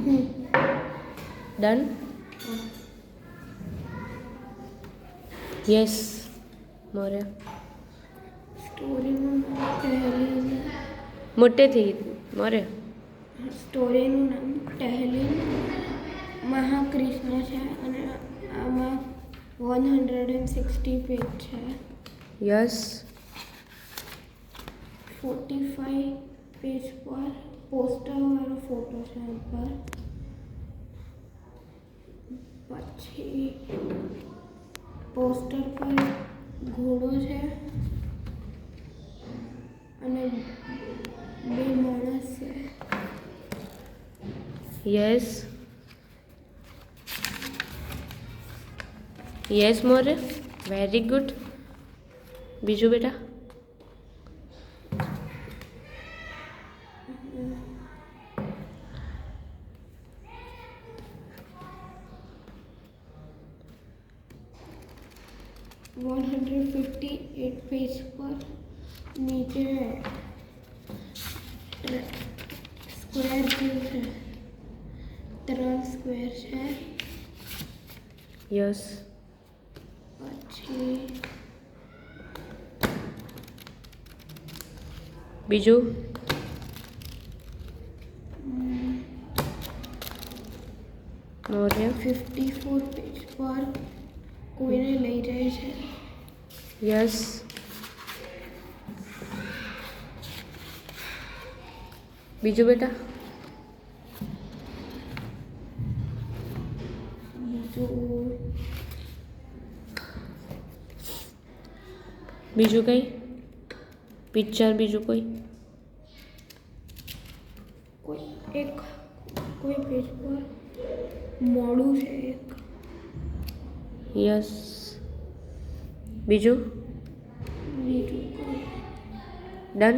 Done. Yes મોરે. સ્ટોરીનું નામ ટહેલીન. મોટેથી મોરે. સ્ટોરીનું નામ ટહેલીન મહાકૃષ્ણ છે અને આમાં 160 પેજ છે. યસ. 45 પેજ પર પોસ્ટરવાળો ફોટો છે ઉપર. પછી પોસ્ટર પર ઘોડો છે અને 2 માણસ છે. Yes. Yes more. Very good. બીજું બેટા. $158 પેજ પર નીચે સ્ક્વેર છે. 3 સ્ક્વેર છે. યસ. પછી બીજું. મોરે. 54 પેજ પર કોઈને લઈ જાય છે. યસ. બીજું બેટા. બીજું કંઈ પિક્ચર બીજું કોઈ કોઈ પેજ પર મોડું છે એક. યસ. બીજું. બીજું ડન.